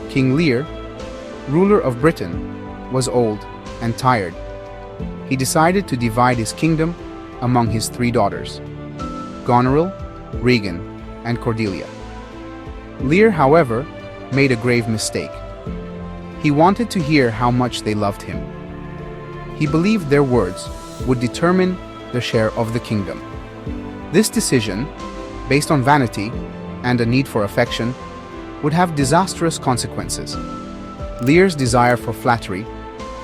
King Lear, ruler of Britain, was old and tired. He decided to divide his kingdom among his 3 daughters, Goneril, Regan, and Cordelia. Lear, however, made a grave mistake. He wanted to hear how much they loved him. He believed their words would determine the share of the kingdom. This decision, based on vanity and a need for affection, would have disastrous consequences. Lear's desire for flattery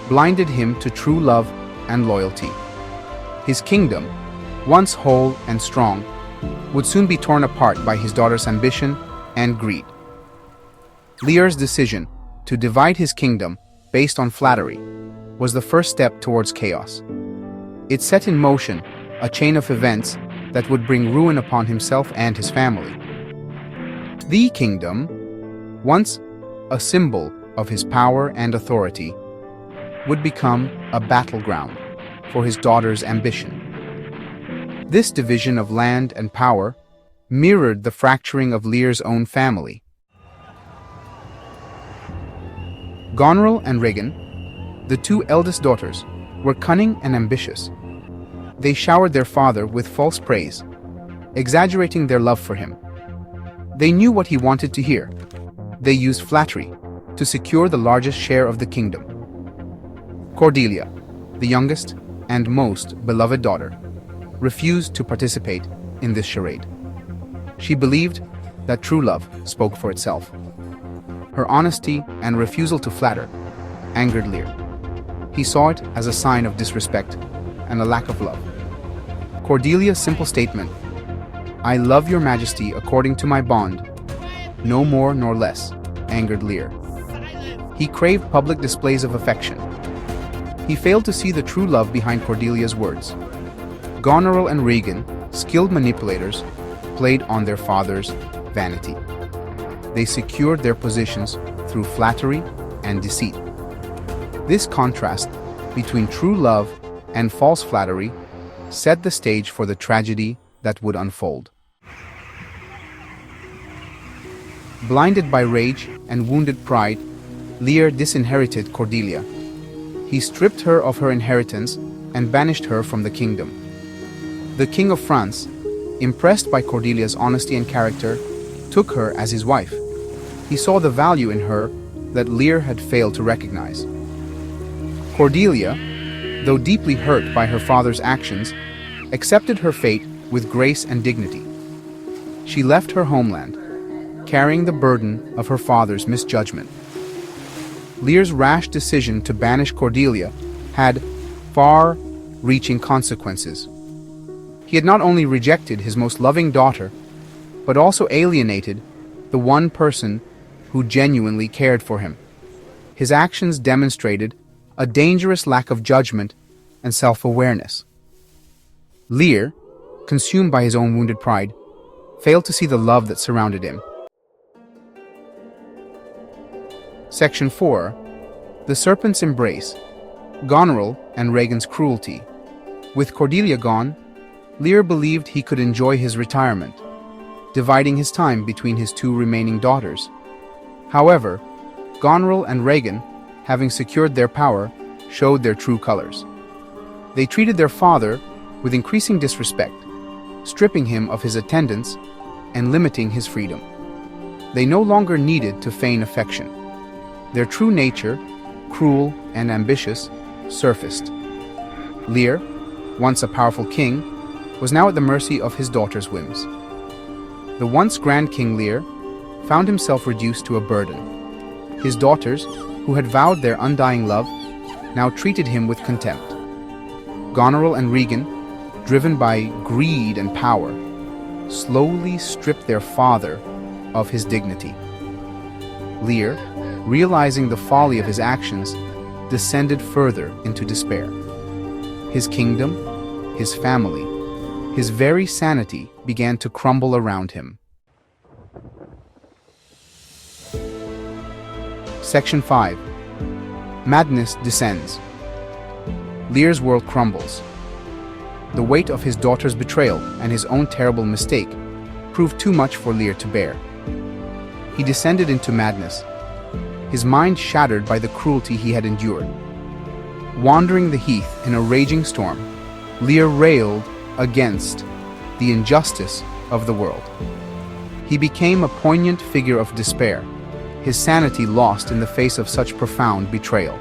blinded him to true love and loyalty. His kingdom, once whole and strong, would soon be torn apart by his daughter's ambition and greed. Lear's decision to divide his kingdom based on flattery was the first step towards chaos. It set in motion a chain of events that would bring ruin upon himself and his family. The kingdom, once a symbol of his power and authority, would become a battleground for his daughter's ambition. This division of land and power mirrored the fracturing of Lear's own family. Goneril and Regan, the 2 eldest daughters, were cunning and ambitious. They showered their father with false praise, exaggerating their love for him. They knew what he wanted to hear. They used flattery to secure the largest share of the kingdom. Cordelia, the youngest and most beloved daughter, refused to participate in this charade. She believed that true love spoke for itself. Her honesty and refusal to flatter angered Lear. He saw it as a sign of disrespect and a lack of love. Cordelia's simple statement, "I love your majesty according to my bond, no more nor less," angered Lear. He craved public displays of affection. He failed to see the true love behind Cordelia's words. Goneril and Regan, skilled manipulators, played on their father's vanity. They secured their positions through flattery and deceit. This contrast between true love and false flattery set the stage for the tragedy that would unfold. Blinded by rage and wounded pride, Lear disinherited Cordelia. He stripped her of her inheritance and banished her from the kingdom. The King of France, impressed by Cordelia's honesty and character, took her as his wife. He saw the value in her that Lear had failed to recognize. Cordelia, though deeply hurt by her father's actions, accepted her fate with grace and dignity. She left her homeland, carrying the burden of her father's misjudgment. Lear's rash decision to banish Cordelia had far-reaching consequences. He had not only rejected his most loving daughter, but also alienated the one person who genuinely cared for him. His actions demonstrated a dangerous lack of judgment and self-awareness. Lear, consumed by his own wounded pride, failed to see the love that surrounded him. Section 4. The Serpent's Embrace, Goneril and Regan's Cruelty. With Cordelia gone, Lear believed he could enjoy his retirement, dividing his time between his 2 remaining daughters. However, Goneril and Regan, having secured their power, showed their true colors. They treated their father with increasing disrespect, stripping him of his attendance and limiting his freedom. They no longer needed to feign affection. Their true nature, cruel and ambitious, surfaced. Lear, once a powerful king, was now at the mercy of his daughter's whims. The once grand King Lear found himself reduced to a burden. His daughters, who had vowed their undying love, now treated him with contempt. Goneril and Regan, driven by greed and power, slowly stripped their father of his dignity. Lear, realizing the folly of his actions, descended further into despair. His kingdom, his family, his very sanity began to crumble around him. Section 5. Madness descends. Lear's world crumbles. The weight of his daughter's betrayal and his own terrible mistake proved too much for Lear to bear. He descended into madness. his mind shattered by the cruelty he had endured. Wandering the heath in a raging storm, Lear railed against the injustice of the world. He became a poignant figure of despair, his sanity lost in the face of such profound betrayal.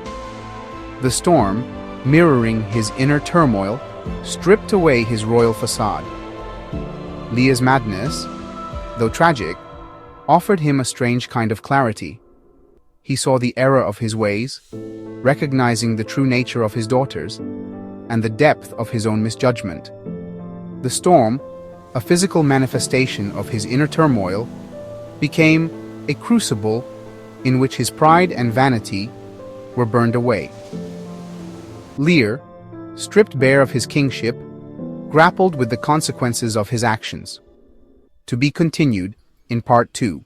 The storm, mirroring his inner turmoil, stripped away his royal facade. Lear's madness, though tragic, offered him a strange kind of clarity. He saw the error of his ways, recognizing the true nature of his daughters, and the depth of his own misjudgment. The storm, a physical manifestation of his inner turmoil, became a crucible in which his pride and vanity were burned away. Lear, stripped bare of his kingship, grappled with the consequences of his actions. To be continued in Part 2.